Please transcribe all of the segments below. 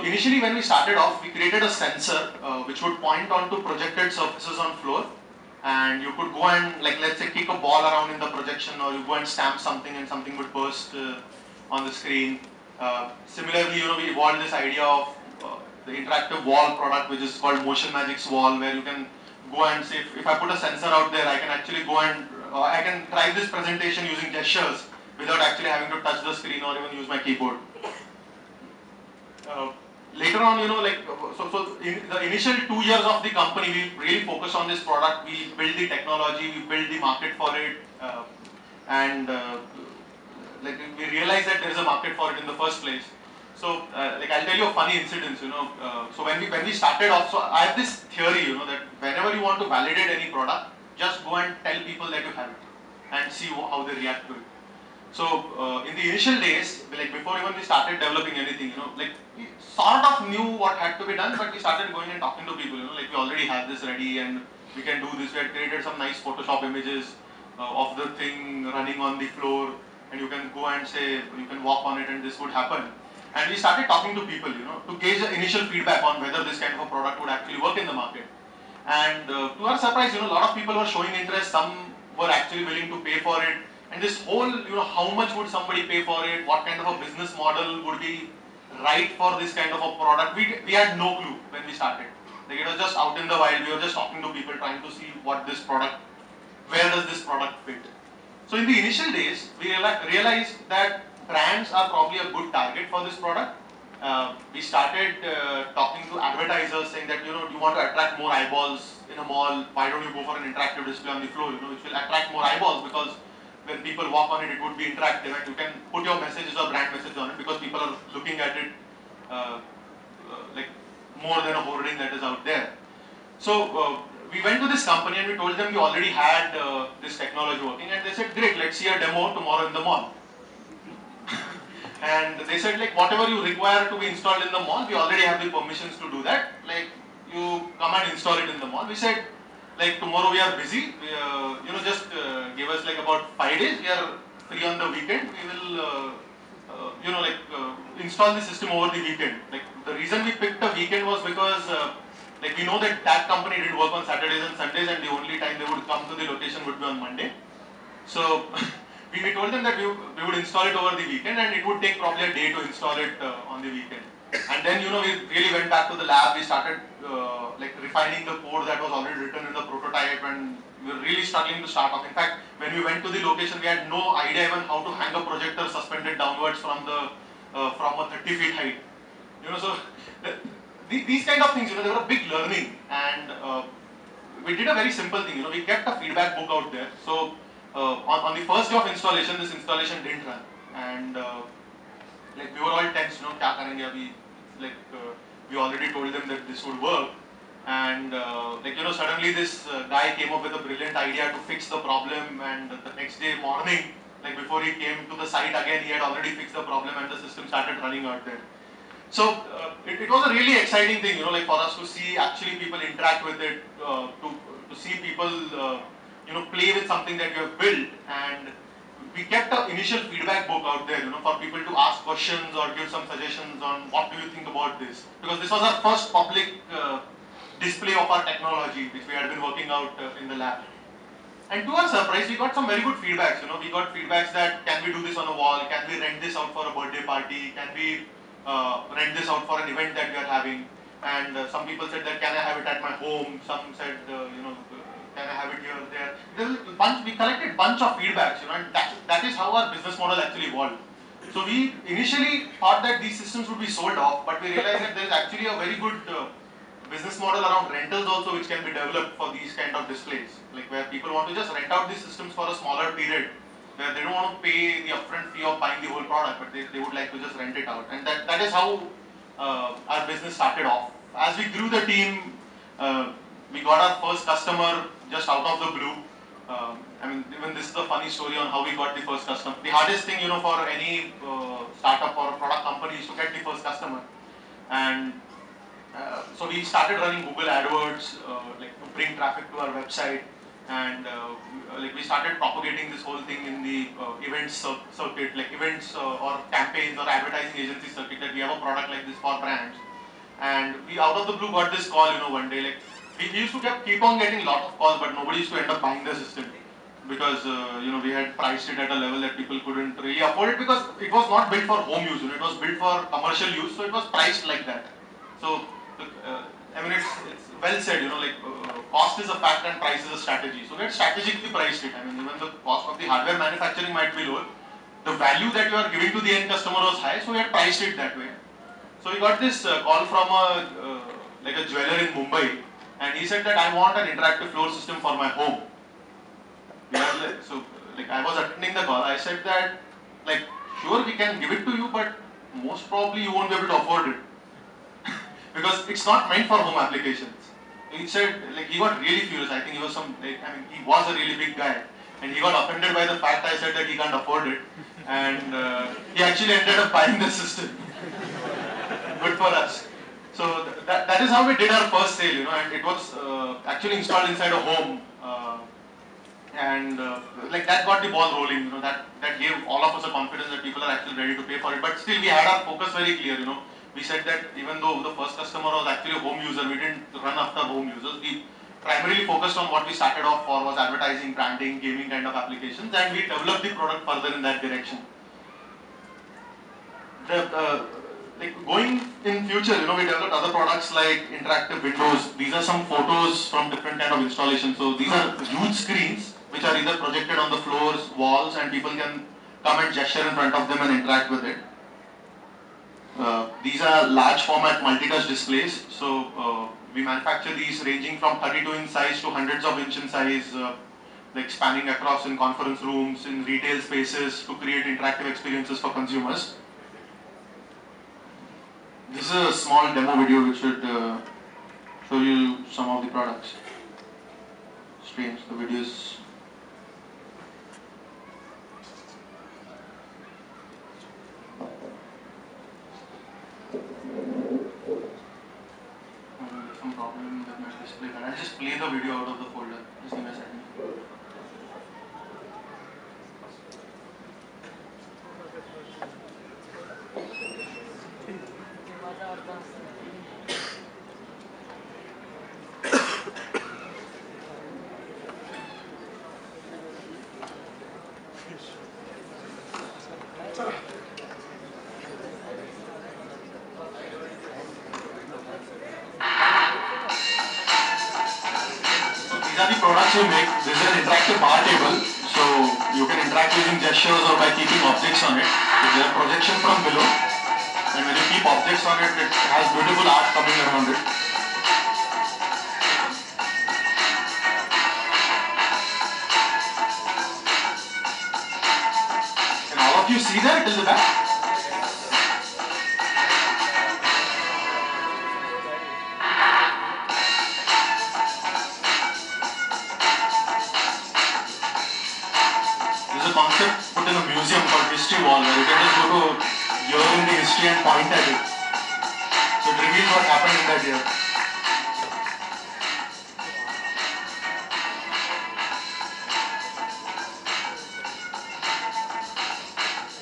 initially when we started off, we created a sensor which would point onto projected surfaces on floor, and you could go and, like, let's say, kick a ball around in the projection, or you go and stamp something and something would burst on the screen. Similarly, we evolved this idea of the interactive wall product, which is called Motion Magic's Wall, where you can go and say, if I put a sensor out there, I can actually go and I can drive this presentation using gestures without actually having to touch the screen or even use my keyboard. Later on, so in the initial 2 years of the company, we really focused on this product. We built the technology, we built the market for it, and like we realized that there is a market for it in the first place. So, like, I'll tell you a funny incident. So when we started off, so I have this theory, that whenever you want to validate any product, just go and tell people that you have it and see how they react to it. So in the initial days, like before even we started developing anything, like we sort of knew what had to be done, but we started going and talking to people, like we already have this ready and we can do this. We had created some nice Photoshop images of the thing running on the floor, and you can go and say, you can walk on it and this would happen. And we started talking to people, to gauge the initial feedback on whether this kind of a product would actually work in the market. And to our surprise, a lot of people were showing interest. Some were actually willing to pay for it. And this whole, how much would somebody pay for it? What kind of a business model would be right for this kind of a product? We had no clue when we started. Like, it was just out in the wild. We were just talking to people, trying to see what this product, where does this product fit? So in the initial days, we realized that brands are probably a good target for this product. We started talking to advertisers, saying that, you want to attract more eyeballs in a mall, why don't you go for an interactive display on the floor, which will attract more eyeballs, because when people walk on it, it would be interactive, and you can put your messages or brand message on it, because people are looking at it like more than a hoarding that is out there. So we went to this company and we told them we already had this technology working, and they said, great, let's see a demo tomorrow in the mall. And they said, like, whatever you require to be installed in the mall, we already have the permissions to do that. Like, you come and install it in the mall. We said, like, tomorrow we are busy. Just give us like about 5 days. We are free on the weekend. We will, install the system over the weekend. Like, the reason we picked a weekend was because, like, we know that company didn't work on Saturdays and Sundays, and the only time they would come to the location would be on Monday. So we told them that we would install it over the weekend, and it would take probably a day to install it on the weekend. And then, we really went back to the lab. We started like refining the code that was already written in the prototype, and we were really struggling to start off. In fact, when we went to the location, we had no idea even how to hang a projector suspended downwards from a 30 feet height. So these kind of things, they were a big learning, and we did a very simple thing. We kept a feedback book out there. So on the first day of installation, this installation didn't run, and like we were all tense. Kya karenge? We already told them that this would work, and suddenly this guy came up with a brilliant idea to fix the problem, and the next day morning, like before he came to the site again, he had already fixed the problem and the system started running out there. So it was a really exciting thing, like for us to see actually people interact with it, to see people play with something that you have built. And we kept an initial feedback book out there, for people to ask questions or give some suggestions on what do you think about this, because this was our first public display of our technology, which we had been working out in the lab. And to our surprise, we got some very good feedbacks. We got feedbacks that, can we do this on a wall? Can we rent this out for a birthday party? Can we rent this out for an event that we are having? And some people said that, can I have it at my home? Some said, can I have it here or there? We collected a bunch of feedbacks, and that is how our business model actually evolved. So we initially thought that these systems would be sold off, but we realized that there is actually a very good business model around rentals also, which can be developed for these kind of displays, like where people want to just rent out these systems for a smaller period, where they don't want to pay the upfront fee of buying the whole product, but they would like to just rent it out. And that is how our business started off. As we grew the team, we got our first customer just out of the blue. I mean, even this is a funny story on how we got the first customer. The hardest thing, for any startup or product company is to get the first customer. And so we started running Google AdWords, like to bring traffic to our website, and like we started propagating this whole thing in the events circuit, like events or campaigns or advertising agency circuit, that we have a product like this for brands. And we out of the blue got this call, one day. Like we used to keep on getting a lot of calls, but nobody used to end up buying the system because we had priced it at a level that people couldn't really afford it because it was not built for home use. It was built for commercial use, so it was priced like that. So I mean, it's well said. Cost is a fact and price is a strategy. So we had strategically priced it. I mean, even the cost of the hardware manufacturing might be lower, the value that you are giving to the end customer was high, so we had priced it that way. So we got this call from a jeweler in Mumbai, and he said that I want an interactive floor system for my home. I was attending the call. I said that sure we can give it to you, but most probably you won't be able to afford it because it's not meant for home applications. He said he got really furious. I think he was he was a really big guy, and he got offended by the fact I said that he can't afford it, and he actually ended up buying the system. Good for us. So that is how we did our first sale, and it was actually installed inside a home, and that got the ball rolling. That gave all of us a confidence that people are actually ready to pay for it. But still, we had our focus very clear. We said that even though the first customer was actually a home user, we didn't run after home users. We primarily focused on what we started off for was advertising, branding, gaming kind of applications, and we developed the product further in that direction. Going in future, we developed other products like interactive windows. These are some photos from different kind of installations. So these are huge screens which are either projected on the floors, walls, and people can come and gesture in front of them and interact with it. These are large format multi-touch displays. So we manufacture these ranging from 32-inch size to hundreds of inch in size, spanning across in conference rooms, in retail spaces to create interactive experiences for consumers. This is a small demo video which should show you some of the products. Strange, the video is... There's some problem with my display. I'll just play the video out of the folder. Just give me a second. These are the products we make. This is an interactive bar table. So you can interact using gestures or by keeping objects on it. There is a projection from below. And when you keep objects on it, it has beautiful art coming around it. Can all of you see that till the back? There's a concept put in a museum called History Wall where you can just go to year in the history and point at it. So it reveals what happened in that year.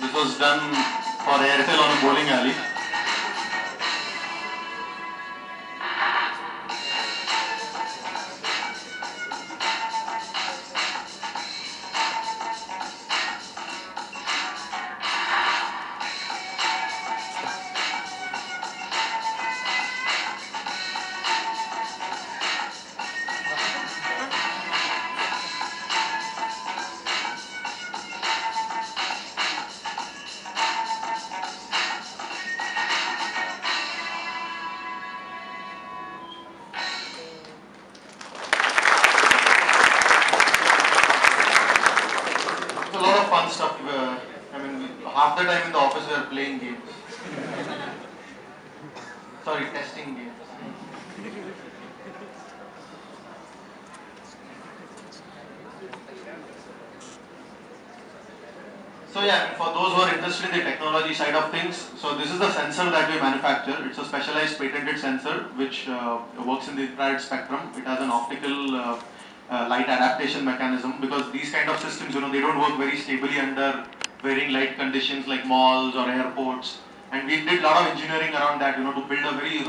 This was done for Airtel on a bowling alley. Fun stuff. Half the time in the office we are playing games. Sorry, testing games. So yeah, for those who are interested in the technology side of things, so this is the sensor that we manufacture. It's a specialized patented sensor which works in the infrared spectrum. It has an optical light adaptation mechanism because these kind of systems, they don't work very stably under varying light conditions like malls or airports. And we did a lot of engineering around that, to build a very